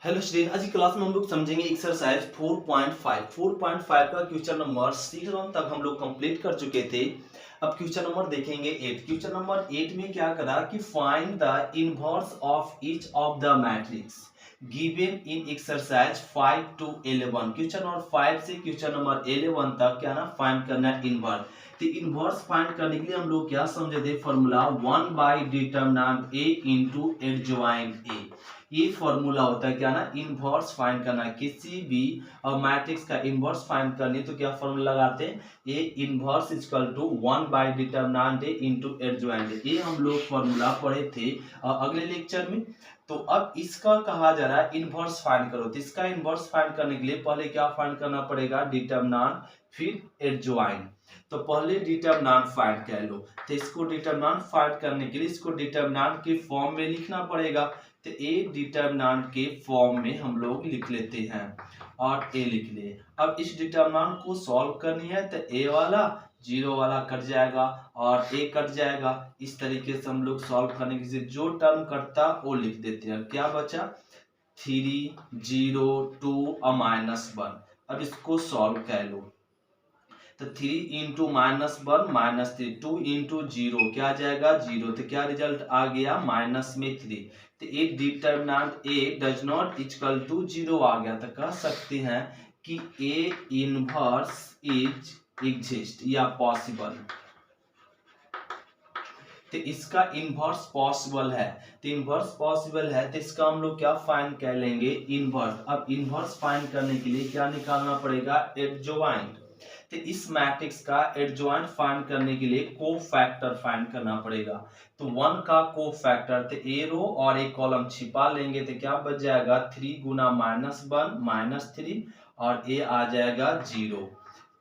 Hello student, आज की class में हम लोग समझेंगे एक्सरसाइज 4.5 का क्वेश्चन नंबर 6 तक हम लोग कंप्लीट कर चुके थे। अब क्वेश्चन नंबर देखेंगे 8। क्वेश्चन नंबर 8 में क्या करा कि find the inverse of each of the matrix given in exercise 5 to 11। Question number 5 से क्वेश्चन नंबर 11 तक क्या ना फाइंड करना है इनवर्स। तो इनवर्स फाइंड करने के लिए हम लोग क्या समझे थे, formula 1 by determinant A into adjoint A. ये फॉर्मूला होता है क्या ना इनवर्स फाइंड करना है। किसी भी मैट्रिक्स का इनवर्स फाइंड करनी तो क्या फॉर्मूला लगाते हैं, A inverse equal to 1 by determinant A into adjoint A. ये हम लोग फॉर्मूला पढ़े थे अगले लेक्चर में। तो अब इसका कहा जा रहा है इनवर्स फाइंड करो। तो इसका इनवर्स फाइंड करने के लिए पहले क्या फाइंड करना पड़ेगा, डिटरमिनेंट फिर एडजॉइंट। तो पहले डिटरमिनेंट फाइंड कर लो। तो इसको डिटरमिनेंट फाइंड करने के लिए इसको डिटरमिनेंट के फॉर्म में लिखना पड़ेगा। तो ए डिटरमिनेंट के फॉर्म में हम लोग लिख लेते हैं और ए लिख लिए। अब इस डिटरमिनेंट को सॉल्व करनी है तो ए वाला जीरो वाला कट जाएगा और ए कट जाएगा। इस तरीके से हम लोग सॉल्व करने के जो टर्म कटता वो लिख देते हैं। क्या बचा, 3 0 2 और -1। अब इसको सॉल्व कर लो। तो 3 इंटू -1 -3, 2 इंटू 0 क्या आ जाएगा 0। तो क्या रिजल्ट आ गया माइनस में 3। तो A determinant A does not equal to 0 आ गया। तो कह सकते हैं कि ए इनवर्स इज एग्जिस्ट या पॉसिबल। तो इसका इनवर्स पॉसिबल है। तो इनवर्स पॉसिबल है तो इसका हम लोग क्या फाइंड कर लेंगे, इनवर्स। अब इनवर्स फाइंड करने के लिए क्या निकालना पड़ेगा, एडजॉइंट। तो इस मैट्रिक्स का एडजॉइंट फाइंड करने के लिए कोफैक्टर फाइंड करना पड़ेगा। तो 1 का कोफैक्टर, तो ए रो और एक कॉलम छिपा लेंगे तो क्या बच जाएगा 3 गुना -1 -3 और ए आ जाएगा 0।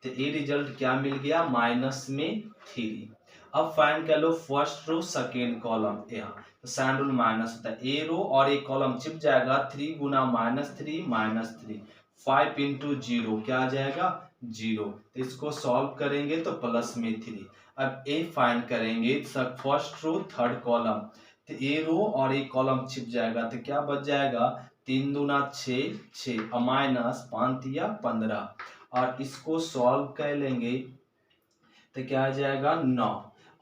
तो ए रिजल्ट क्या मिल गया माइनस में 3। अब फाइंड कर लो फर्स्ट रो सेकेंड कॉलम। यहाँ तो साइन रूल माइनस होता है, ए रो और एक कॉलम छिप जाएगा 3 गुना -3 5 इंटू 0 क्या आ जाएगा 0। तो इसको सॉल्व करेंगे तो प्लस में 3। अब ए फाइंड करेंगे फर्स्ट रो थर्ड कॉलम। तो ए रो और एक कॉलम छिप जाएगा तो क्या बच जाएगा 3 दूना 6 और माइनस 5 या 15 और इसको सॉल्व कर लेंगे तो क्या आ जाएगा 9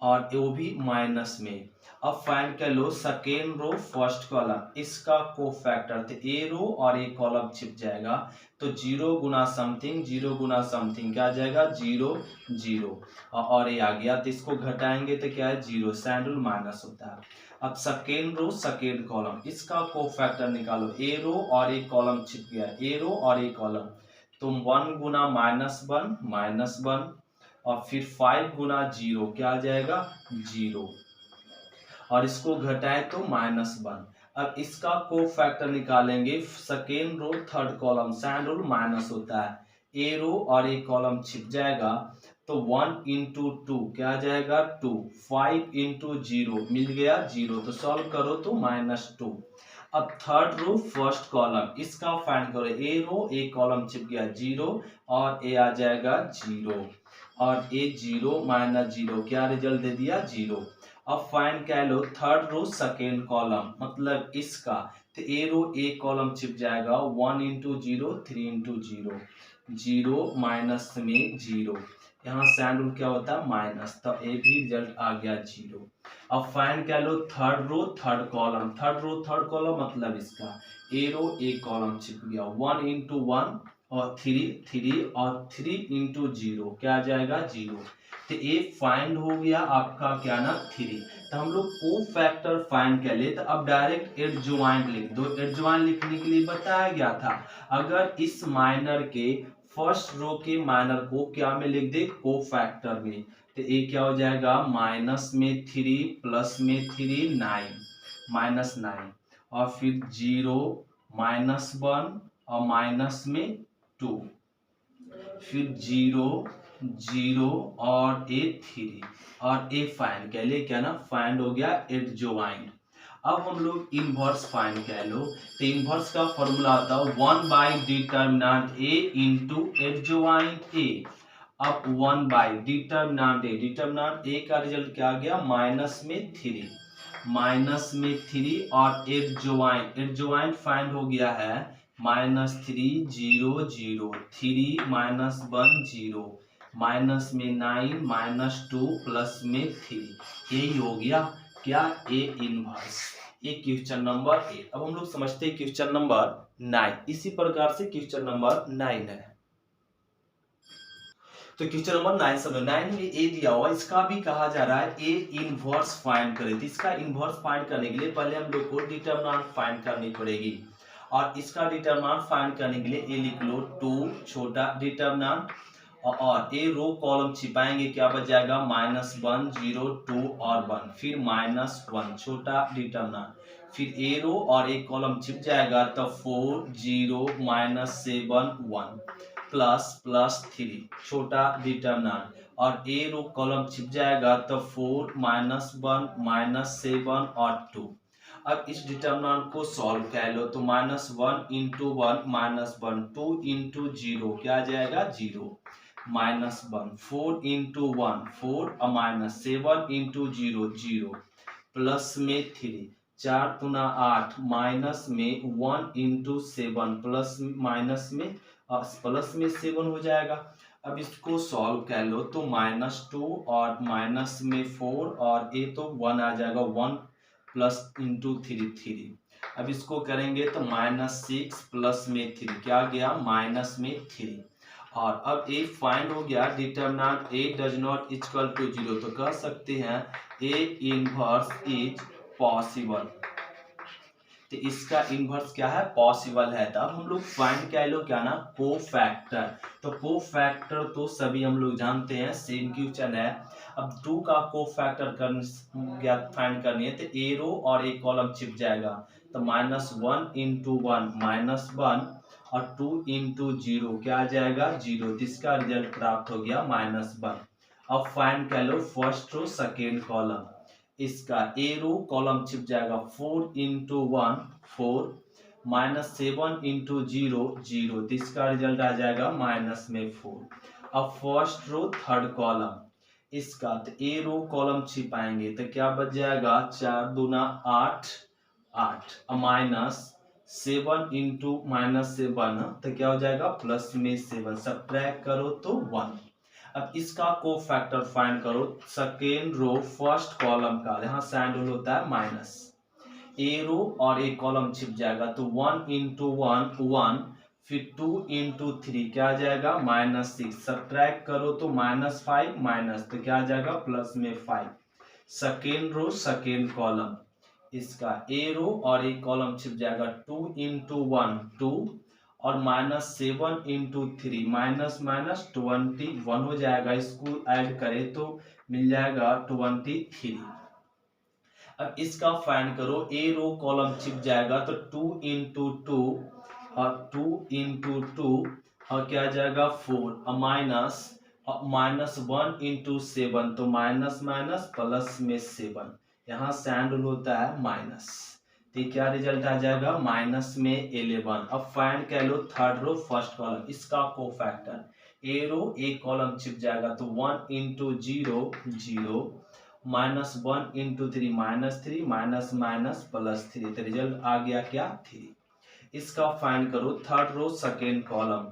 और वो भी माइनस में। अब फाइंड कर लो सेकेंड रो फर्स्ट कॉलम, इसका कोफैक्टर। तो ए रो और एक कॉलम छिप जाएगा तो 0 गुना समथिंग क्या आ जाएगा 0 0 और ये आ गया। तो इसको घटाएंगे तो क्या है 0, साइन रूल माइनस होता है। अब सेकेंड रो सेकेंड कॉलम, इसका कोफैक्टर निकालो। ए रो और एक कॉलम छिप गया, ए रो और एक कॉलम। तो 1 गुना -1 और फिर 5 गुना 0 क्या आ जाएगा 0 और इसको घटाए तो -1। अब इसका कोफैक्टर निकालेंगे second row third column, sign rule minus होता है। ए रो और एक कॉलम छिप जाएगा तो 1 इंटू 2 क्या आ जाएगा 2, 5 इंटू 0 मिल गया 0। तो सॉल्व करो तो -2। अब थर्ड रो फर्स्ट कॉलम, इसका फाइंड करो। ए रो एक कॉलम छिप गया 0 और ए आ जाएगा 0 और ए 0 -0 क्या रिजल्ट दे दिया 0। अब फाइंड कर लो थर्ड रो सेकेंड कॉलम, मतलब इसका। तो ए रो एक कॉलम छिप जाएगा 1 इंटू 0 3 इंटू 0 0 माइनस में 0। यहाँ साइन रूल क्या होता है माइनस, तो ए भी रिजल्ट आ गया 0। अब फाइंड कर लो third row third column, third column मतलब इसका। ए रो एक कॉलम छिप गया 1 इंटू 1 और 3 इंटू 0 क्या आ जाएगा 0। तो ए फाइंड हो गया आपका क्या ना 3। तो हम लोग को फैक्टर फाइंड कर ले तो अब डायरेक्ट एडजॉइंट लिख दो। एडजॉइंट लिखने के लिए बताया गया था अगर इस माइनर के फर्स्ट रो के माइनर को क्या में लिख दे को फैक्टर में। तो ए क्या हो जाएगा माइनस में 3 प्लस में 3 9 -9 और फिर 0 -1 और माइनस में 2 फिर 0 0 और ए 3 और ए फाइंड कर ले क्या ना फाइंड हो गया एडजॉइंट। अब हम लोग इनवर्स फाइंड कर लो। तो इनवर्स का फॉर्मूला आता है 1 by determinant A into adjoint ए। अब 1 बाई डिटरमिनेंट ए का रिजल्ट क्या आ गया माइनस में 3 माइनस में 3 और एडजॉइंट फाइंड हो गया है -3 0 0 3 -1 0 माइनस में 9 -2 प्लस में 3। यही हो गया क्या ए इनवर्स। ये क्वेश्चन नंबर 8। अब हम लोग समझते हैं क्वेश्चन नंबर 9। इसी प्रकार से क्वेश्चन नंबर 9 है। तो क्वेश्चन नंबर 9 समझो। 9 में ए दिया हुआ, इसका भी कहा जा रहा है ए इनवर्स फाइंड करें। तो इसका इनवर्स फाइंड करने के लिए पहले हम लोग को डिटरमिनेंट फाइंड करनी पड़ेगी, और इसका डिटरमिनेंट फाइंड करने के लिए ए लिख लो 2 छोटा डिटरमिनेंट, और ए रो कॉलम छिपाएंगे, क्या बच जाएगा -1 0 2 और 1, फिर -1 छोटा डिटरमिनेंट, फिर ए रो और एक कॉलम छिप जाएगा तो 4 0 -7 1 प्लस 3 छोटा डिटरमिनेंट, और ए रो कॉलम छिप जाएगा तो 4 -1 -7 और 2। अब इस डिटरमिनेंट को सॉल्व कर लो तो -1 × 1 -1 2 × 0 क्या आ जाएगा 0 -1 4 × 1 4 और -7 × 0 0 प्लस में 3 4 × 8 माइनस में 1 × 7 प्लस में 7 हो जाएगा। अब इसको सॉल्व कर लो तो -2 और माइनस में 4 और ए तो 1 आ जाएगा 1 प्लस × 3 3। अब इसको करेंगे तो -6 प्लस में 3 क्या गया माइनस में 3। और अब ए फाइंड हो गया determinant A does not equal to 0, तो कह सकते हैं ए इनवर्स इज पॉसिबल। तो इसका इनवर्स क्या है पॉसिबल है। तो अब हम लोग फाइंड क्या लो क्या ना कोफैक्टर। तो कोफैक्टर तो सभी हम लोग जानते हैं, सेम क्वेश्चन है। अब 2 का कोफैक्टर फाइंड करनी है तो ए रो और एक कॉलम छिप जाएगा, तो -1 × 1 -1 और 2 × 0 क्या आ जाएगा 0। इसका रिजल्ट प्राप्त हो गया -1। अब फाइंड कर लो फर्स्ट रो सेकेंड कॉलम। इसका ए रो कॉलम छिप जाएगा 4 × 1 4 -7 × 0 0, तो इसका रिजल्ट आ जाएगा -4। अब फर्स्ट रो थर्ड कॉलम, इसका तो ए रो कॉलम छिपाएंगे तो क्या बच जाएगा 4 दूना 8 8 -7 × -7 तो क्या हो जाएगा प्लस में 7, सब्ट्रैक्ट करो तो 1। अब इसका कोफैक्टर फाइंड करो सेकेंड रो फर्स्ट कॉलम का, यहाँ साइन रूल होता है माइनस, ए रो और एक कॉलम छिप जाएगा तो 1 × 1 1, फिर 2 × 3 क्या आ जाएगा -6, सब्ट्रैक्ट करो तो -5 माइनस तो क्या आ जाएगा प्लस में 5। सेकेंड रो सेकेंड कॉलम, इसका ए रो और एक कॉलम छिप जाएगा 2 × 1 2 और -7 × 3 -21 हो जाएगा, इसको ऐड करें तो मिल जाएगा 23। अब इसका फाइंड करो ए रो कॉलम छिप जाएगा तो 2 × 2 और 2 × 2 और क्या जाएगा 4 और -1 × 7 तो माइनस प्लस में 7, यहाँ साइन रूल होता है माइनस, तो क्या रिजल्ट आ जाएगा माइनस में 11। अब फाइंड कर लो थर्ड रो फर्स्ट कॉलम, इसका कोफैक्टर ए रो एक कॉलम छिप जाएगा तो 1 × 0 0 -1 × 3 -3 +3, तो रिजल्ट आ गया क्या 3। इसका फाइंड करो थर्ड रो सेकेंड कॉलम,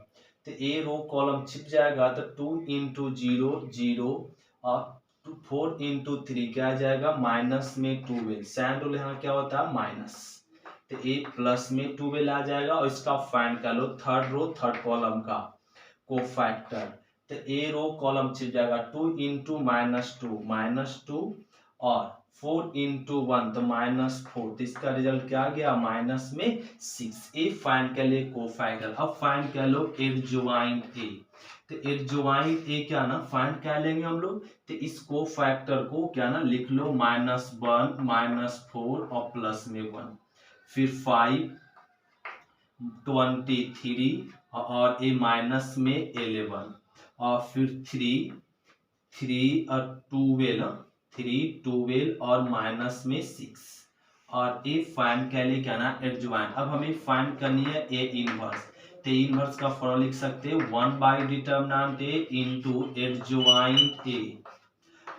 तो ए रो कॉलम छिप जाएगा तो 2 × 0 0 और 4 × 3 क्या आ जाएगा माइनस में 12, साइन रूल यहाँ क्या होता है माइनस, तो ए प्लस में 12 आ जाएगा। और इसका फाइंड कर लो थर्ड रो थर्ड कॉलम का कोफैक्टर, तो ए रो कॉलम छिप जाएगा 2 × -2 और 4 × 1 तो -4, तो इसका रिजल्ट क्या आ गया माइनस में 6। ए फाइंड कर ले कोफैक्टर। अब फाइंड कर लो एडजॉइंट ए, तो एडजॉइंट ए क्या ना फाइंड कर लेंगे हम लोग, तो इस कोफैक्टर को क्या ना लिख लो -1 -4 और प्लस में 1, फिर 5 23 और ए माइनस में 11 और फिर 3 और 12 और माइनस में 6 और ए फाइंड कर ले क्या ना एडजॉइंट। अब हमें फाइंड करनी है ए इनवर्स, तो इनवर्स का फॉर्मूला लिख सकते हैं 1 by determinant A into adjoint ए,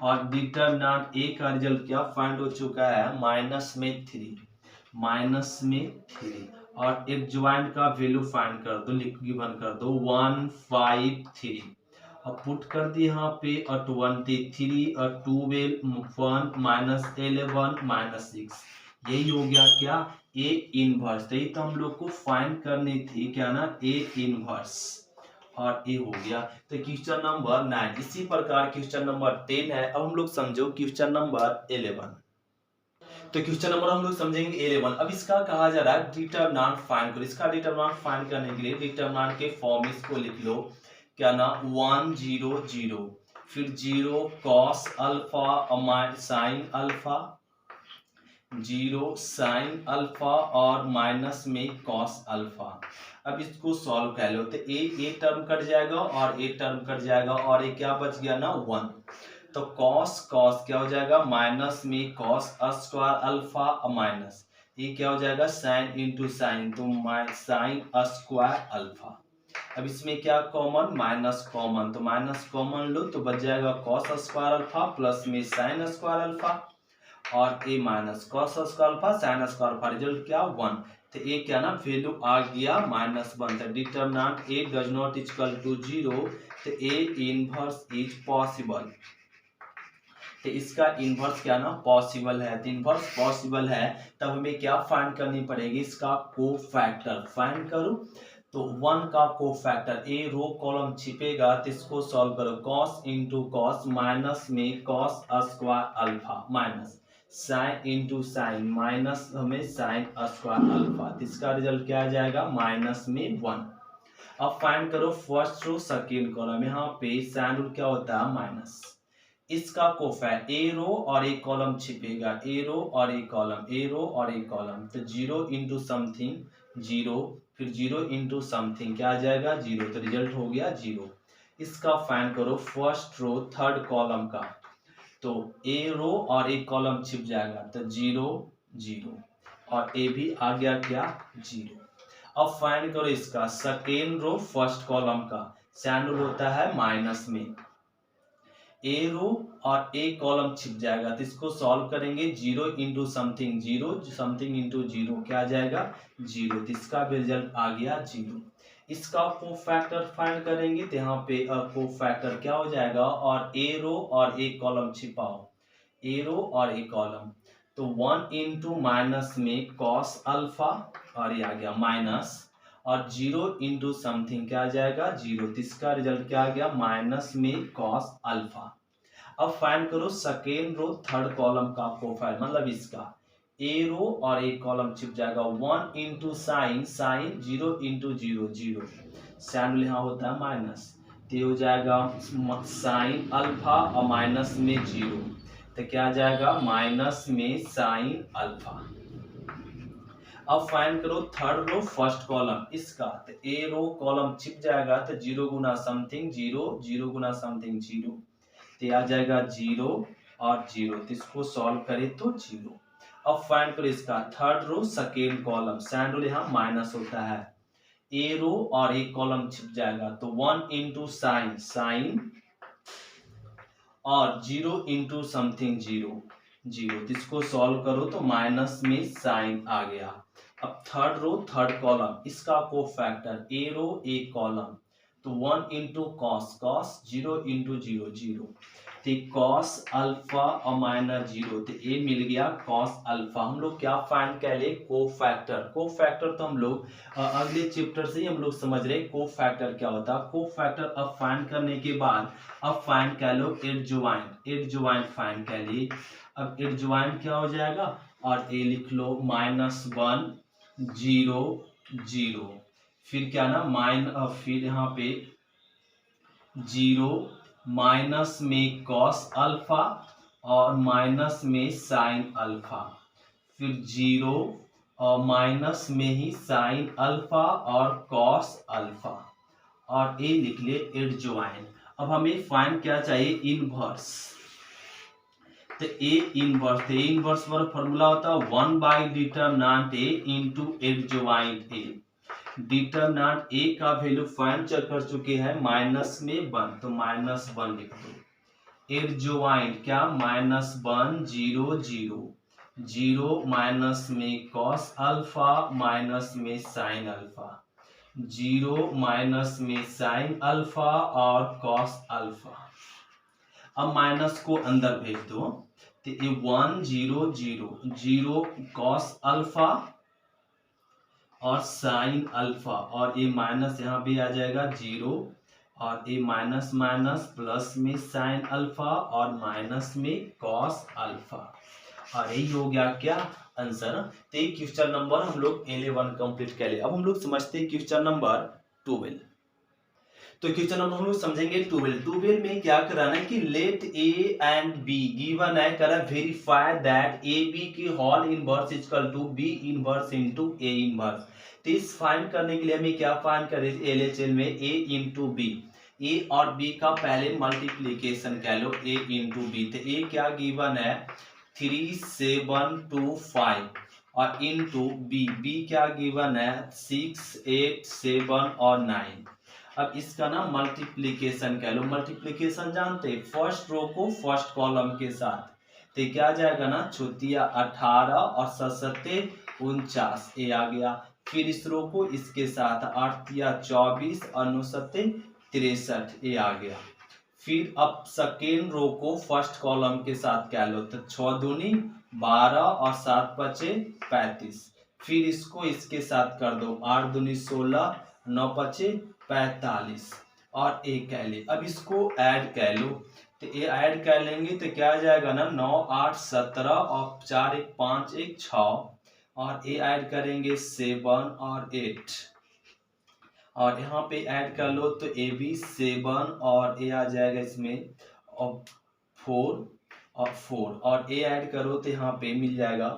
और डिटरमिनेंट ए का रिजल्ट क्या फाइंड हो चुका है, माइनस में 3 और एडजॉइंट का वैल्यू फाइंड कर दो, गिवन कर दो 153 अब पुट कर दी यहाँ पे 23 और 12 1 माइनस 11 माइनस 6 यही हो गया क्या, ए इनवर्स। यही तो हम लोग को फाइंड करनी थी क्या ना, ए इनवर्स और ए हो गया। तो क्वेश्चन नंबर 9। इसी प्रकार क्वेश्चन नंबर 10 है। अब हम लोग समझो क्वेश्चन नंबर 11। तो क्वेश्चन नंबर हम लोग समझेंगे 11। अब इसका कहा जा रहा है डिटरमिनेंट फाइंड करो। इसका डिटरमिनेंट फाइंड करने के लिए डिटरमिनेंट के फॉर्म इसको लिख लो क्या ना, 1 0 0 फिर 0 cos alpha sine alpha 0 sine alpha और माइनस में कॉस अल्फा। अब इसको सॉल्व कर लो तो ए टर्म कट जाएगा और ए टर्म कट जाएगा और ये क्या बच गया ना 1। तो कॉस क्या हो जाएगा, माइनस में कॉस स्क्वायर अल्फा माइनस ये क्या हो जाएगा, साइन इंटू साइन तो साइन स्क्वायर अल्फा। अब इसमें क्या कॉमन, माइनस कॉमन, तो माइनस कॉमन लो तो बच जाएगा कॉस स्क्वायर अल्फा प्लस में साइन स्क्वायर अल्फा और A minus cos square alpha sine square alpha, result क्या 1। तो ए क्या ना वैल्यू आ गया -1। तो determinant A does not equal to 0 तो ए इनवर्स इज पॉसिबल। तो इसका इनवर्स क्या ना पॉसिबल है। तो इनवर्स पॉसिबल है तब हमें क्या फाइंड करनी पड़ेगी, इसका कोफैक्टर फाइंड करो। तो 1 का कोफैक्टर, ए रो कॉलम छिपेगा तो इसको सॉल्व करो, कॉस इंटू कॉस माइनस में cos square alpha minus sign into sign minus हमें साइन स्क्वायर अल्फा। इसका रिजल्ट क्या आ जाएगा, -1। अब फाइंड करो फर्स्ट रो सेकेंड कॉलम। यहाँ पे साइन रूट क्या होता है माइनस, इसका कोफैक्ट ए रो और एक कॉलम छिपेगा, ए रो और एक कॉलम, ए रो और एक कॉलम, तो 0 इंटू समथिंग 0 फिर 0 इंटू समथिंग क्या आ जाएगा 0। तो रिजल्ट हो गया 0। इसका फाइंड करो फर्स्ट रो थर्ड कॉलम का, तो ए रो और एक कॉलम छिप जाएगा तो 0 0 और ए भी आ गया क्या 0। अब फाइंड करो इसका सेकेंड रो फर्स्ट कॉलम का, साइन रूल होता है माइनस में, ए रो और ए कॉलम छिप जाएगा तो इसको सॉल्व करेंगे 0 इंटू समथिंग 0 समथिंग इंटू 0 क्या आ जाएगा 0। तो इसका भी रिजल्ट आ गया 0। इसका कोफैक्टर फाइंड करेंगे तो यहाँ पे कोफैक्टर क्या हो जाएगा, और ए रो और ए कॉलम छिपाओ, ए रो और ए कॉलम, तो 1 इंटू माइनस में कॉस अल्फा और ये आ गया माइनस और 0 इंटू समथिंग क्या आ जाएगा 0। तो इसका रिजल्ट क्या आ गया माइनस में कॉस अल्फा। अब फाइंड करो सेकेंड रो थर्ड कॉलम का प्रोफाइल, मतलब इसका ए रो और एक कॉलम छिप जाएगा 1 into sign sign 0 into 0 0 sign यहाँ होता है माइनस, तो हो जाएगा साइन अल्फा और माइनस में 0 तो क्या आ जाएगा माइनस में साइन अल्फा। अब फाइंड करो थर्ड रो फर्स्ट कॉलम इसका, तो ए रो कॉलम छिप जाएगा तो 0 गुना समथिंग 0 0 गुना समथिंग 0 तो आ जाएगा 0 और 0। तो इसको सॉल्व करें तो 0। अब फाइंड करो इसका third row second column, sign rule यहाँ माइनस होता है, ए रो और एक कॉलम छिप जाएगा तो 1 इंटू साइन साइन और 0 इंटू समथिंग 0 0। तो इसको सॉल्व करो तो माइनस में साइन आ गया। अब थर्ड रो थर्ड कॉलम इसका कोफैक्टर ए रो ए कॉलम, तो 1 इंटू कॉस कॉस 0 इंटू 0 0 तो कॉस अल्फा और माइनस 0 तो ए मिल गया कॉस अल्फा। हम लोग क्या फाइंड कर ले, कोफैक्टर। कोफैक्टर तो हम लोग अगले चैप्टर से ही हम लोग समझ रहे कोफैक्टर क्या होता है। कोफैक्टर अब फाइंड करने के बाद अब फाइंड कर लो एडजॉइंट, एडजॉइंट फाइंड कर ली। अब एडजॉइंट क्या हो जाएगा और ए लिख लो -1 0 0 फिर क्या ना फिर यहाँ पे 0 माइनस में कॉस अल्फा और माइनस में साइन अल्फा, फिर 0 और माइनस में ही साइन अल्फा और कॉस अल्फा और ए लिख ले एडजॉइंट। अब हमें फाइंड क्या चाहिए, इनवर्स। तो ए इनवर्स, तो ए इनवर्स वाला फॉर्मूला होता है 1 by determinant A into adjoint A. Determinant ए का वैल्यू फाइंड कर चुके हैं -1 तो -1 लिख दो, एडजॉइंट क्या -1 0 0 0 माइनस में कॉस अल्फा माइनस में साइन अल्फा 0 माइनस में साइन अल्फा और कॉस अल्फा। अब माइनस को अंदर भेज दो तो ये 1 0 0 0 कॉस अल्फा और साइन अल्फा और ये माइनस यहाँ भी आ जाएगा 0 और ये माइनस माइनस प्लस में साइन अल्फा और माइनस में कॉस अल्फा और यही हो गया क्या आंसर। तो ये क्वेश्चन नंबर हम लोग 11 कंप्लीट कर लिए। अब हम लोग समझते हैं क्वेश्चन नंबर 12। तो क्वेश्चन नंबर हम लोग समझेंगे 12 में क्या कराना है कि let A and B given है, करा वेरीफाई दैट ए बी की whole inverse equal to B inverse into A inverse. तो इस फाइंड करने के लिए हमें क्या फाइंड करें एलएचएल में ए इंटू बी, ए और बी का पहले मल्टीप्लीकेशन कह लो ए इंटू बी। तो ए क्या गिवन है 3 7 2 5 और इंटू बी, बी क्या गिवन है 6 8 7 और 9। अब इसका ना मल्टीप्लीकेशन कह लो, मल्टीप्लीकेशन जानते हैं फर्स्ट रो को फर्स्ट कॉलम के साथ, तो क्या आ जाएगा ना छुतिया 18 और 7 49 ए आ गया। फिर इस रो को इसके साथ 8 या 24 और 9 63 ए आ गया। फिर अब सेकेंड रो को फर्स्ट कॉलम के साथ क्या लो तो 6 दूनी 12 और 7 पचे 35। फिर इसको इसके साथ कर दो 8 दूनी 16 9 पचे 45 और ए कह ले। अब इसको ऐड कर लो तो ये ऐड कर लेंगे तो क्या आ जाएगा ना 9 8 17 और 4 1 5 1 6 और ए ऐड करेंगे 7 और 8 और यहाँ पे ऐड कर लो तो ए बी 7 और ए आ जाएगा इसमें और 4 और 4 और ए ऐड करो तो यहाँ पे मिल जाएगा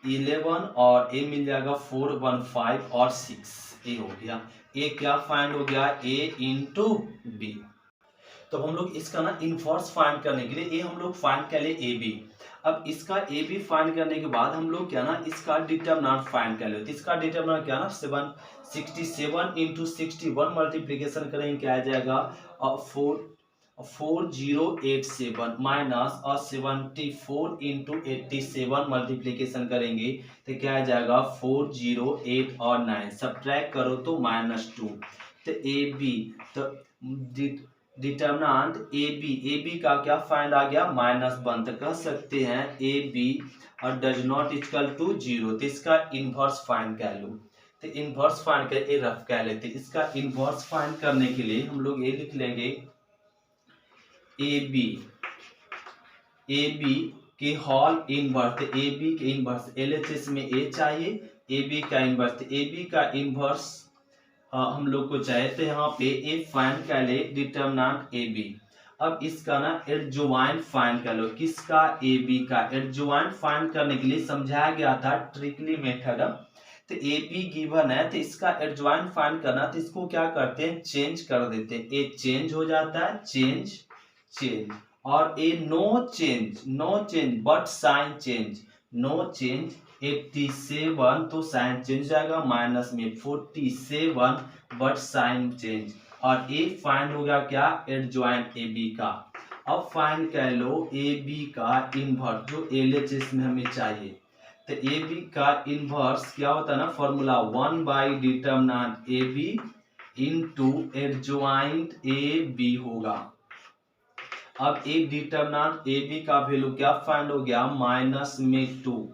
11 और ए मिल जाएगा 4 1 5 और 6 ए हो गया। ए क्या फाइंड हो गया ए इंटू बी। तो हम लोग इसका ना इनवर्स फाइंड करने के लिए ए हम लोग फाइंड कर ले ए बी। अब इसका ए बी फाइंड करने के बाद हम लोग क्या ना इसका डिटरमिनेंट फाइंड कर ले। तो इसका डिटरमिनेंट क्या ना 67 इंटू 61 मल्टीप्लीकेशन करेंगे क्या आ जाएगा 4087 माइनस और 74 इंटू 87 मल्टीप्लीकेशन करेंगे तो क्या आ जाएगा 408 और 9 सब्ट्रैक्ट करो तो -2। तो ए बी तो डिटरमिनेंट ए बी का क्या फाइंड आ गया -1। तो कह सकते हैं ए बी और डज नॉट इक्वल टू 0। तो इसका इनवर्स फाइंड कर लो। तो इनवर्स फाइंड कर ए रफ कह लेते। इसका इनवर्स फाइंड करने के लिए हम लोग ये लिख लेंगे ए बी के होल इनवर्स। ए बी के इनवर्स एलएचएस में ए चाहिए, ए बी का इनवर्स ए बी का इनवर्स हम लोग को चाहिए। तो यहाँ पे ए फाइंड कर ले डिटरमिनेंट ए बी। अब इसका ना एडजॉइंट फाइंड कर लो किसका ए बी का। एडजॉइंट फाइंड करने के लिए समझाया गया था ट्रिकली मेथड। तो ए बी गिवन है तो इसका एडजॉइंट फाइंड करना तो इसको क्या करते हैं चेंज कर देते हैं। ए चेंज हो जाता है चेंज और A no change but sign change no change 87 तो साइन चेंज जाएगा माइनस में 47 बट साइन चेंज और ए फाइंड होगा क्या एडजॉइंट ए बी का। अब फाइंड कर लो ए बी का इनवर्स जो एलएचएस में हमें चाहिए। तो ए बी का इनवर्स क्या होता है ना formula 1 by determinant A B into adjoint A B होगा। अब एक डिटरमिनेंट ए बी का वैल्यू क्या फाइंड हो गया -2।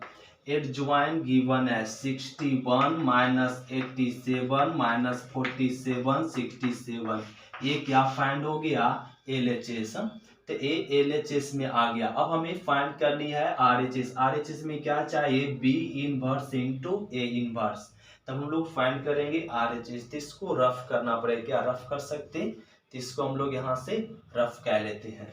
एडजॉइंट गिवन है 61 -87 -47 67 ये क्या फाइंड हो गया एलएचएस। तो ए एलएचएस में आ गया। अब हमें फाइंड करनी है आरएचएस। आरएचएस में क्या चाहिए B inverse into A inverse. तब हम लोग फाइंड करेंगे आरएचएस। तो इसको रफ करना पड़ेगा। क्या रफ कर सकते हैं तो इसको हम लोग यहाँ से रफ कह लेते हैं।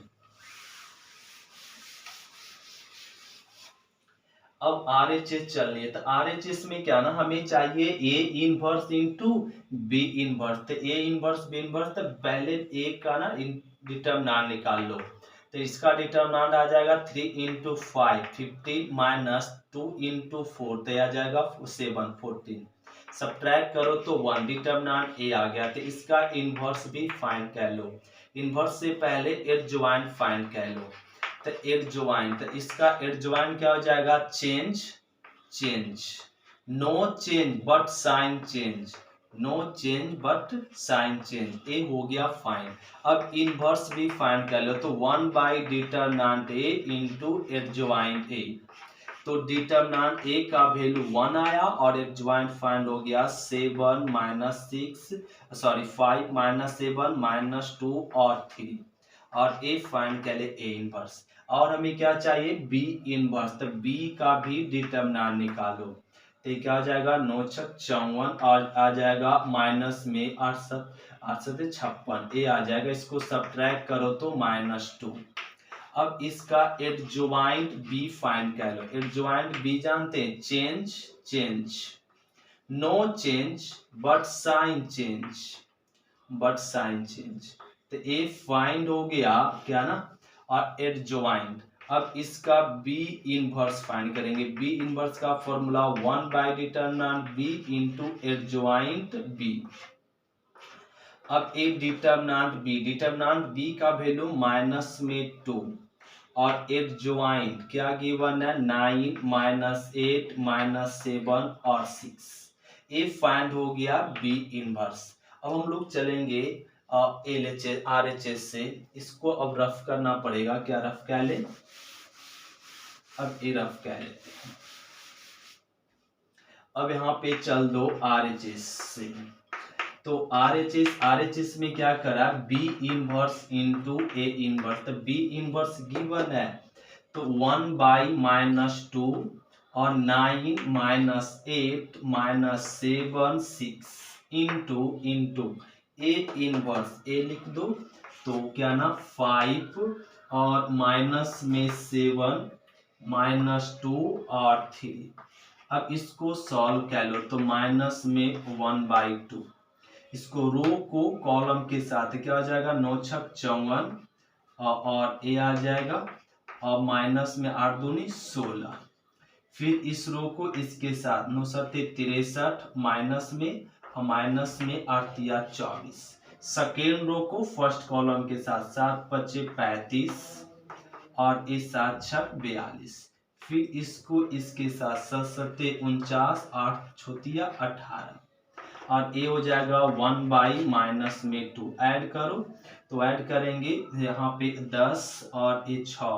अब आरएचएस चल रही है तो आरएचएस में क्या ना हमें चाहिए A inverse into B inverse. तो ए इनवर्स बी इनवर्स तो पहले ए का ना डिटरमिनेंट निकाल लो। तो इसका डिटरमिनेंट आ जाएगा 3 इंटू 5 15 माइनस 2 इंटू 4 तो आ जाएगा 7 14। सब्ट्रैक्ट करो तो 1, डिटरमिनेंट ए आ गया। तो इसका इनवर्स भी फाइंड कर लो। इनवर्स से पहले एडजॉइंट फाइंड कर लो। तो एडजॉइंट, तो इसका एडजॉइंट क्या हो जाएगा, change, change, no change but sign change, no change but sign change, A हो गया फाइंड। अब इनवर्स भी फाइंड कर लो। तो 1 by determinant A into adjoint ए। तो डिटरमिनेंट ए का वैल्यू 1 आया और एडजॉइंट फाइंड हो गया 7 माइनस 6 सॉरी 5 माइनस 7 माइनस 2 और 3, और ए फाइंड कर ले ए इनवर्स। और हमें क्या चाहिए, बी इनवर्स। तो बी का भी डिटरमिनेंट निकालो। तो ये क्या आ जाएगा, 9 छक 54 और आ जाएगा माइनस में 8 8 56, ए आ जाएगा। इसको सब्ट्रैक्ट करो तो -2। अब इसका एडजॉइंट बी फाइंड कर लो। एडजॉइंट बी जानते हैं, change, change, no change but sign change, but sign change. तो ए फाइंड हो गया क्या ना, और एडजॉइंट। अब इसका बी इनवर्स फाइंड करेंगे। बी इनवर्स का formula 1 by determinant B into adjoint B. अब ए डिटरमिनेंट बी का वैल्यू माइनस में 2 और एडजॉइंट क्या गिवन है, 9 माइनस 8 माइनस 7 और 6। ए फाइंड हो गया बी इनवर्स। अब हम लोग चलेंगे LHS RHS से। इसको अब रफ करना पड़ेगा। क्या रफ कर ले, अब ये रफ कर लेते हैं। अब यहाँ पे चल दो RHS से। तो RHS में क्या करा, B inverse into A inverse. तो बी इनवर्स गिवन है, तो 1 बाई -2 और 9 minus 8 minus 7 6 into A inverse, A लिख दो। तो क्या ना 5 और माइनस में 7 -2 और 3। अब इसको सॉल्व कर लो। तो माइनस में 1/2, इसको रो को कॉलम के साथ क्या हो जाएगा, 9 छक 54 और ए आ जाएगा, और माइनस में 8 दूनी 16। फिर इस रो को इसके साथ 9 सत्ते 63 माइनस में 8 या 24। सेकेंड रो को फर्स्ट कॉलम के साथ 7 पच्चे 35 और ये 7 छक 42। फिर इसको इसके साथ 7 सत्ते 49 8 छोतिया 18 और ए हो जाएगा 1 बाई माइनस में 2। ऐड करो तो ऐड करेंगे यहाँ पे 10 और ये 6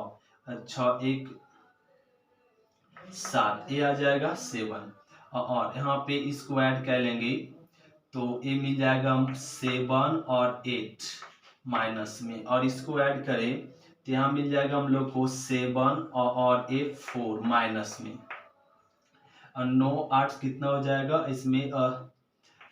1 7, ए आ जाएगा 7। और यहाँ पे इसको ऐड कर लेंगे तो ए मिल जाएगा 7 और 8 माइनस में, और इसको ऐड करें तो यहाँ मिल जाएगा हम लोग को 7 और 4 माइनस में, और 9 8 कितना हो जाएगा इसमें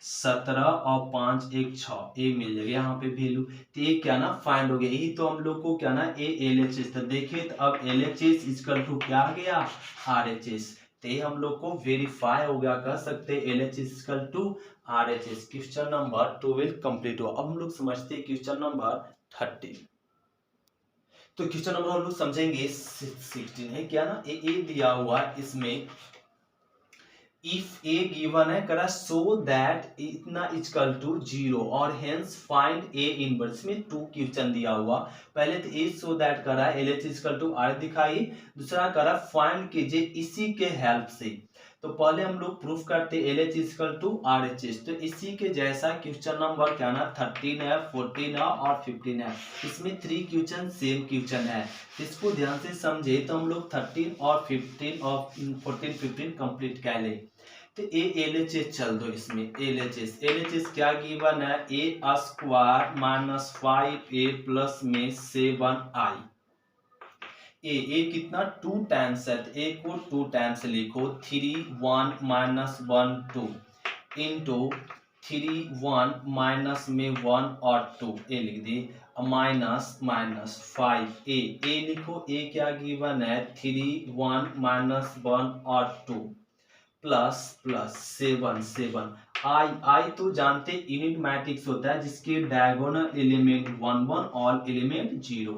17 और 5 1 6, ए मिल जाएगा यहाँ पे वैल्यू। तो ये क्या ना फाइंड हो गया। यही तो हम लोग को क्या ना ए LHS था। देखिए तो अब LHS इक्वल टू क्या आ गया, RHS। तो ये हम लोग को वेरीफाई हो गया, कह सकते हैं LHS equal to RHS। Question number 12 complete हुआ। अब हम लोग समझते हैं क्वेश्चन नंबर 13। तो क्वेश्चन नंबर हम लोग समझेंगे 16 है क्या ना, ए दिया हुआ इसमें इफ ए गिवन है करा सो दैट इतना इक्वल टू 0 और हेंस फाइंड ए इनवर्स में 2 क्वेश्चन दिया हुआ। पहले तो ए सो दैट करा LHS इक्वल टू R दिखाई, दूसरा करा फाइंड कीजिए इसी के हेल्प से। तो पहले हम लोग प्रूफ करते LHS इक्वल टू RHS। तो इसी के जैसा क्वेश्चन नंबर क्या ना 13 है 14 है और 15 है। इसमें 3 क्वेश्चन सेम क्वेश्चन है। इसको ध्यान से समझे तो हम लोग 13 और 15 और 14 15 कंप्लीट कर ले। तो LHS चल दो इसमें। LHS क्या गिवन है, a square minus 5a plus में 7i। ए कितना 2 टाइम्स है, तो ए को 2 टाइम्स लिखो। 3 1 माइनस 1 2 इंटू 3 1 माइनस में 1 और 2, ए लिख दी, माइनस 5 ए लिखो। ए क्या गिवन है, 3 1 माइनस 1 और 2 प्लस 7 आई तो जानते यूनिट मैट्रिक्स होता है जिसके डायगोनल एलिमेंट 1 1 और एलिमेंट 0।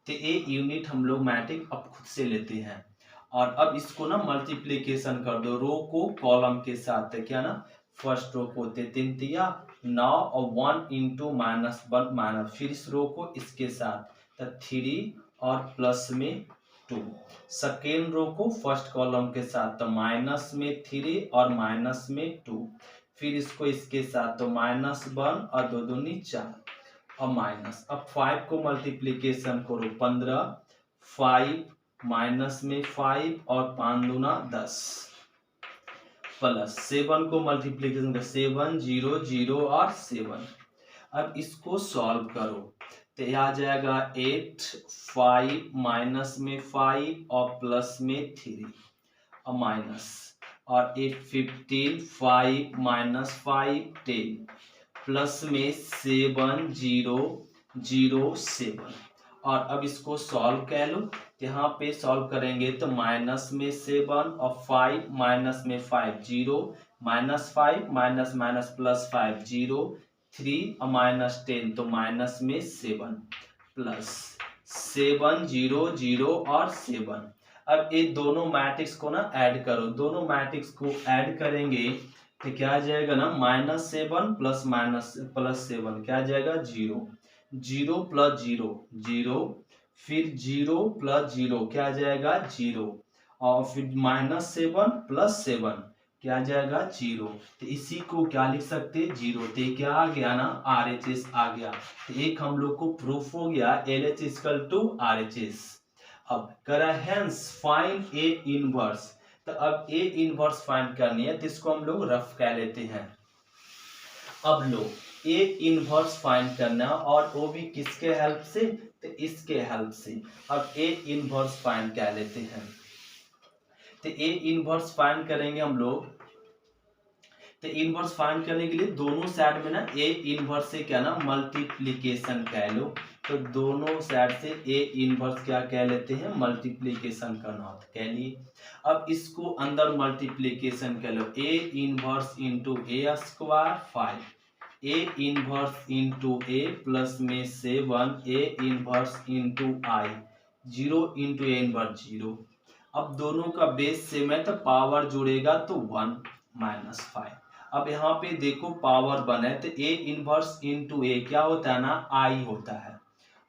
तो ये यूनिट हम लोग मैट्रिक्स अब खुद से लेते हैं। और अब इसको ना मल्टीप्लीकेशन कर दो, रो को कॉलम के साथ, क्या ना फर्स्ट रो को 3 9 और 1 इंटू -1 माइनस, फिर इस रो को इसके साथ तो 3 और प्लस में 2। सेकेंड रो को फर्स्ट कॉलम के साथ तो माइनस में 3 और माइनस में 2, फिर इसको इसके साथ तो -1 और 2 दूनी 4 और माइनस। अब 5 को मल्टीप्लीकेशन करो 15, 5 माइनस में 5 और 5 दूना 10 प्लस 7 को मल्टीप्लीकेशन कर 7 0 0 और 7। अब इसको सॉल्व करो तो यह आ जाएगा 8 5 माइनस में 5 और प्लस में 3 और माइनस, और 8 15 5 माइनस 5 10 प्लस में 7 0 0 7। और अब इसको सॉल्व कर लो, यहाँ पे सॉल्व करेंगे तो माइनस में 7 और 5 माइनस में 5 0 माइनस 5 माइनस माइनस प्लस 5 0 3 और माइनस 10 तो माइनस में 7 प्लस 7 0 0 और 7। अब ये दोनों मैट्रिक्स को ना ऐड करो, दोनों मैट्रिक्स को ऐड करेंगे तो क्या आ जाएगा ना -7 प्लस माइनस प्लस 7 क्या आ जाएगा 0 0 प्लस 0 0, फिर 0 प्लस 0 क्या आ जाएगा 0, और फिर -7 प्लस 7 क्या आ जाएगा 0। तो इसी को क्या लिख सकते हैं 0। तो क्या आ गया ना RHS आ गया। तो एक हम लोग को प्रूफ हो गया LHS इक्वल टू RHS। अब करा हेंस फाइंड ए इनवर्स, तो अब ए इनवर्स फाइंड करनी है तो इसको हम लोग रफ कह लेते हैं। अब लो ए इनवर्स फाइंड करना और वो भी किसके हेल्प से, तो इसके हेल्प से। अब ए इनवर्स फाइंड कह लेते हैं, तो ए इनवर्स फाइंड करेंगे हम लोग। तो इनवर्स फाइंड करने के लिए दोनों साइड में ना ए इनवर्स से क्या ना मल्टीप्लीकेशन कह लो, तो दोनों साइड से ए इनवर्स क्या कह लेते हैं मल्टीप्लीकेशन करना होता कह लिए। अब इसको अंदर मल्टीप्लीकेशन कर लो, A inverse into A square 5, A inverse into A plus में 7 A inverse into I 0 into A inverse 0। अब दोनों का बेस सेम है तो पावर जुड़ेगा तो 1 माइनस 5। अब यहाँ पे देखो पावर 1 है तो ए इनवर्स इंटू ए क्या होता है ना आई होता है।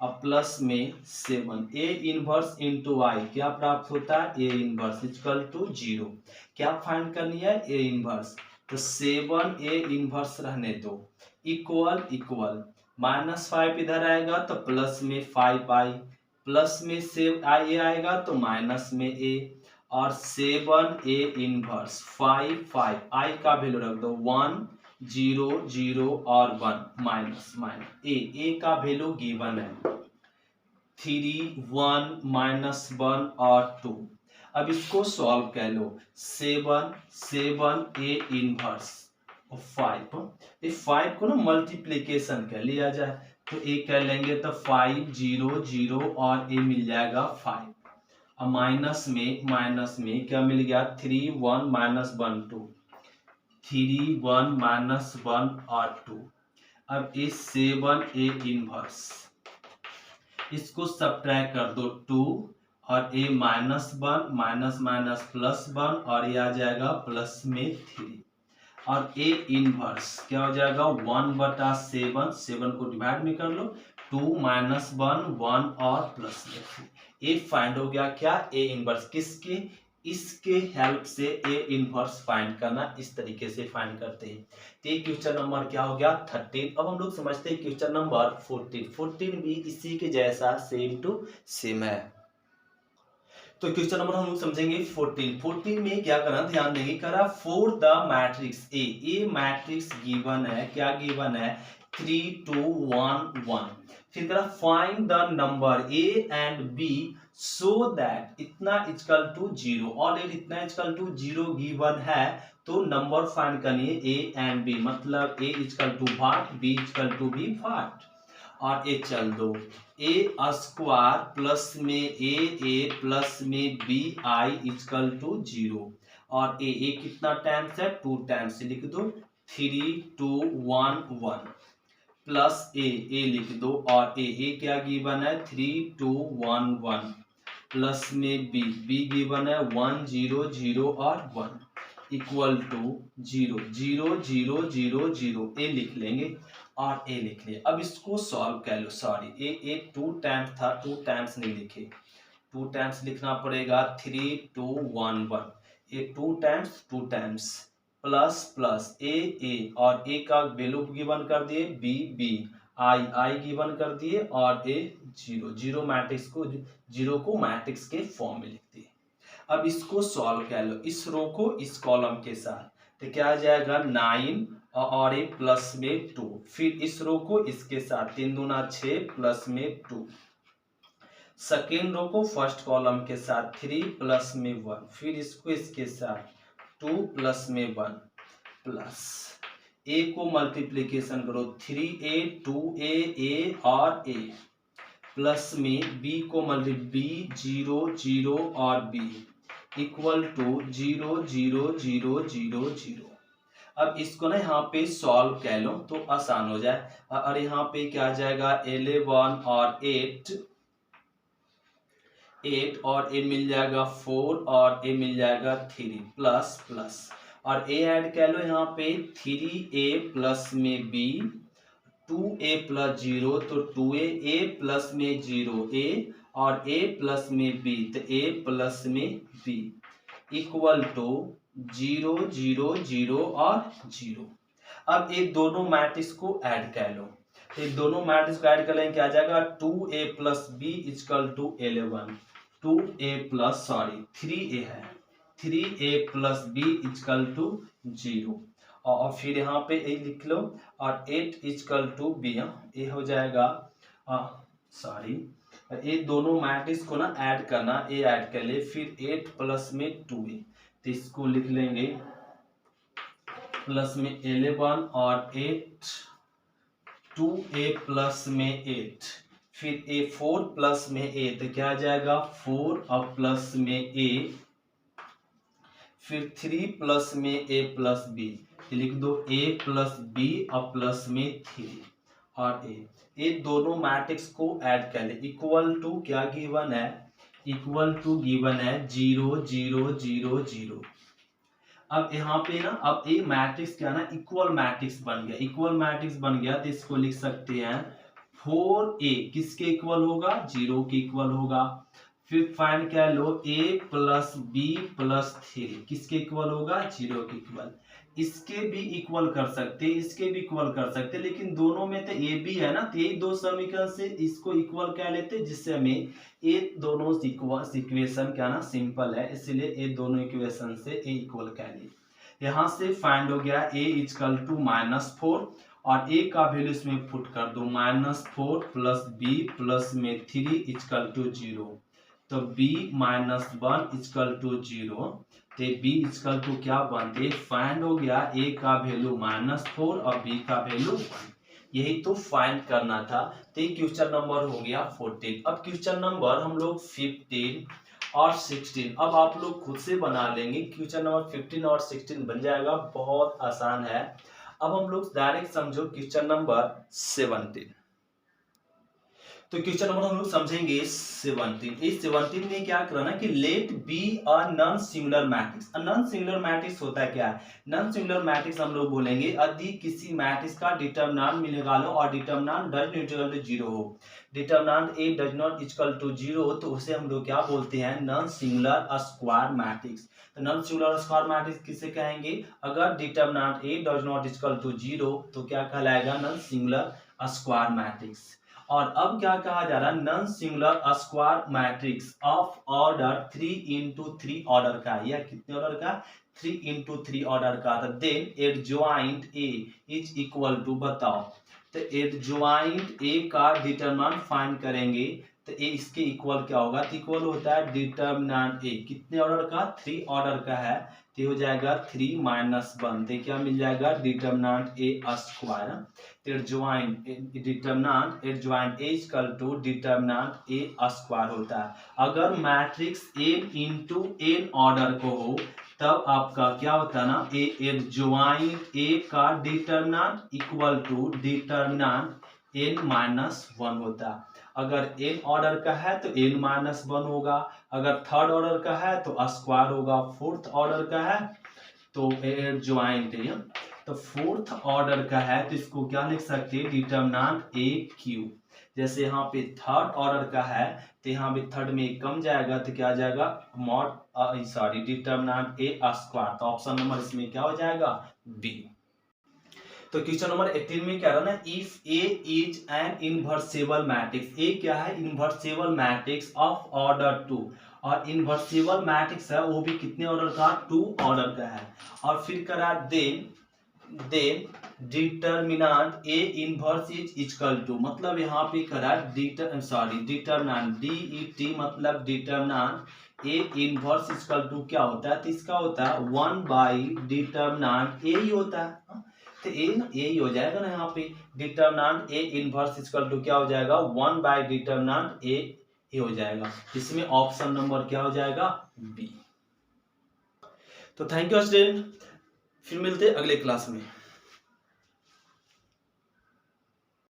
अब प्लस में 7 ए इनवर्स इंटू आई क्या प्राप्त होता है ए इनवर्स इक्वल टू 0। क्या फाइंड करनी है ए इनवर्स, तो 7 ए इनवर्स रहने दो इक्वल इक्वल -5 इधर आएगा तो प्लस में 5 आई, प्लस में से आई आएगा तो माइनस में ए, और 7 ए इनवर्स 5 5 आई का वैल्यू रख दो 1 0 0 और 1 माइनस माइनस ए का वैल्यू गिवन है 3 1 -1 और 2। अब इसको सॉल्व कर लो 7 7 ए इनवर्स 5, इस 5 को ना मल्टीप्लीकेशन कर लिया जाए तो ए कर लेंगे तो 5 0 0 और ए मिल जाएगा 5, अब माइनस में क्या मिल गया 3 1 -1 2 3 1 -1 और 2। अब इस 7 ए इनवर्स इसको सब्ट्रैक्ट कर दो 2 और ए -1 माइनस माइनस +1 और ये आ जाएगा प्लस में 3, और ए इनवर्स क्या हो जाएगा 1/7 7 को डिवाइड में कर लो 2 -1 1 और प्लस में 3। ए फाइंड हो गया क्या ए इनवर्स, किसके इसके हेल्प से ए इनवर्स फाइंड करना इस तरीके से फाइंड करते हैं। तो क्वेश्चन नंबर क्या हो गया 13। अब हम लोग समझते हैं क्वेश्चन नंबर 14 भी इसी के जैसा सेम टू सेम है। तो क्वेश्चन नंबर हम लोग समझेंगे 14 में क्या करना ध्यान देंगे करा for the matrix A matrix given है, क्या गिवन है 3 2 1 1, फिर करा find the number A and B so that इतना इक्वल टू 0, ऑलरेडी इतना इक्वल टू 0 गिवन है तो नंबर फाइंड करनी है ए एंड बी, मतलब A equal to what B equal to B what, और ए चल दो ए स्क्वायर प्लस में ए प्लस में बी आई इक्वल टू 0, और ए कितना टाइम्स है 2 टाइम्स लिख दो 3 2 1 1 प्लस ए लिख दो, और ए क्या गिवन है 3 2 1 1 प्लस में बी गिवन है 1 0 0 और 1, इक्वल टू 0 0 0 0 0 ए लिख लेंगे और ए लिख लिया। अब इसको सॉल्व कर लो, सॉरी ए 2 टाइम्स था, 2 टाइम्स नहीं लिखे, 2 टाइम्स लिखना पड़ेगा, 3 2 1 1, ये 2 टाइम्स प्लस प्लस ए और ए का वैल्यू गिवन कर दिए, बी आई गिवन कर दिए और ए 0 0 मैट्रिक्स को 0 को मैट्रिक्स के फॉर्म में लिख दिए। अब इसको सॉल्व कर लो, इस रो को इस कॉलम के साथ, तो क्या आ जाएगा 9 और ए प्लस में 2, फिर इस रो को इसके साथ 3 दूना 6 प्लस में 2, सेकेंड रो को फर्स्ट कॉलम के साथ 3 प्लस में 1, फिर इसको इसके साथ 2 प्लस में 1 प्लस ए को मल्टीप्लीकेशन करो 3a 2a ए और ए प्लस में बी को बी 0 0 और बी इक्वल टू 0 0 0 0 0। अब इसको ना यहाँ पे सॉल्व कर लो तो आसान हो जाए, और यहाँ पे क्या आ जाएगा 11 और 8 और ए मिल जाएगा 4 और ए मिल जाएगा 3 प्लस प्लस और ए ऐड कर लो यहाँ पे 3a प्लस में b 2a प्लस 0 तो 2a a प्लस में 0a और a प्लस में b तो a प्लस में b इक्वल टू 0 0 0 और 0। अब ये दोनों मैट्रिक्स को ऐड कर लो, ये दोनों मैट्रिक्स को ऐड कर लेंगे, क्या आ जाएगा 2a plus b equal to 11, 2a plus 3a है 3a plus b equal to 0 और फिर यहाँ पे ए लिख लो और 8 इक्वल टू बी, ये हो जाएगा ये दोनों मैट्रिक्स को ना ऐड करना, ए ऐड कर ले, फिर 8 प्लस में 2a तो इसको लिख लेंगे प्लस में 11 और 8 2a प्लस में 8, फिर a 4 प्लस में a तो क्या आ जाएगा 4 और प्लस में a, फिर 3 प्लस में a प्लस b लिख दो a प्लस b और प्लस में 3 और a, ये दोनों मैट्रिक्स को ऐड कर ले, इक्वल टू क्या गिवन है, इक्वल टू गिवन है 0 0 0 0। अब यहाँ पे ना अब ये मैट्रिक्स क्या ना इक्वल मैट्रिक्स बन गया, इक्वल मैट्रिक्स बन गया तो इसको लिख सकते हैं 4a किसके इक्वल होगा 0 के इक्वल होगा, फिर फाइंड क्या लो a प्लस b प्लस 3 किसके इक्वल होगा 0 के इक्वल, इसके भी इक्वल कर सकते, इसके भी इक्वल कर सकते, लेकिन दोनों में तो ए बी है ना, तो यही दो समीकरण से इसको इक्वल कर लेते, जिससे हमें ये दोनों इक्वेशन क्या ना सिंपल है, इसलिए ये दोनों इक्वेशन से ए इक्वल कर लिए। यहाँ से फाइंड हो गया a इक्वल टू -4 और a का वैल्यू इसमें पुट कर दो -4 प्लस b प्लस में 3 इक्वल टू 0, तो b -1 इक्वल टू 0, तो b इक्वल टू क्या बनते, फाइंड हो गया a का वैल्यू -4 और b का वैल्यू 1, यही तो फाइंड करना था। तो ये क्वेश्चन नंबर हो गया 14। अब क्वेश्चन नंबर हम लोग 15 और 16 अब आप लोग खुद से बना लेंगे, क्वेश्चन नंबर 15 और 16 बन जाएगा, बहुत आसान है। अब हम लोग डायरेक्ट समझो क्वेश्चन नंबर 17, तो क्वेश्चन नंबर हम लोग समझेंगे 17। इस 17 में क्या करना कि let B a non singular matrix. Non singular matrix होता है क्या, नॉन सिंगुलर मैट्रिक्स हम लोग बोलेंगे यदि किसी मैट्रिक्स का डिटरमिनेंट मिलेगा लो और determinant does not equal to 0 हो, determinant A does not equal to 0 हो, तो उसे हम लोग क्या बोलते हैं नॉन सिंगुलर स्क्वायर मैट्रिक्स। तो नॉन सिंगुलर स्क्वायर मैट्रिक्स किसे कहेंगे, अगर determinant A does not equal to 0 तो क्या कहलाएगा नॉन सिंगुलर स्क्वायर मैट्रिक्स। और अब क्या कहा जा रहा है non singular square matrix of order 3 into 3 order का, या कितने ऑर्डर का 3 into 3 ऑर्डर का, तो then adjoint A is equal to, बताओ तो एडजॉइंट ए का डिटरमिनेंट फाइंड करेंगे तो ए इसके इक्वल क्या होगा, तो इक्वल होता है डिटरमिनेंट ए कितने ऑर्डर का 3 ऑर्डर का है, तो हो जाएगा 3 - 1, तो क्या मिल जाएगा determinant A square, determinant adjoint A equal to determinant A square होता है। अगर matrix n into n order को हो तब आपका क्या होता है ना ए एडजॉइंट ए का determinant equal to determinant n-1 होता है। अगर n ऑर्डर का है तो n-1 होगा, अगर थर्ड ऑर्डर का है तो स्क्वायर होगा, फोर्थ ऑर्डर का है तो एडजॉइंट है। तो फोर्थ ऑर्डर का है तो इसको क्या लिख सकते हैं, डिटर्मिनेंट ए क्यू। जैसे यहाँ पे थर्ड ऑर्डर का है तो यहाँ पे थर्ड में एक कम जाएगा तो क्या आ जाएगा, डिटर्मिनेंट ए स्क्वायर। तो ऑप्शन नंबर इसमें क्या हो जाएगा, बी। तो क्वेश्चन नंबर 18 में क्या रहा ना, if A is an invertible matrix, A क्या है, इनवर्सेबल मैट्रिक्स ऑफ ऑर्डर 2, और इनवर्सेबल मैट्रिक्स है वो भी कितने ऑर्डर का, 2 ऑर्डर का है। और फिर करा then determinant A inverse is equal to, मतलब यहाँ पे करा डिटर्मिनेंट DET मतलब determinant A inverse equal to क्या होता है, तो इसका होता है 1 बाई डिटर्मिनेंट ए ही होता है। तो ए ना ए ही हो जाएगा ना, यहाँ पे determinant A inverse equal to क्या हो जाएगा, 1 बाई डिटर्मिनेंट ए ही हो जाएगा। इसमें ऑप्शन नंबर क्या हो जाएगा, बी। तो थैंक यू स्टूडेंट, फिर मिलते हैं अगले क्लास में।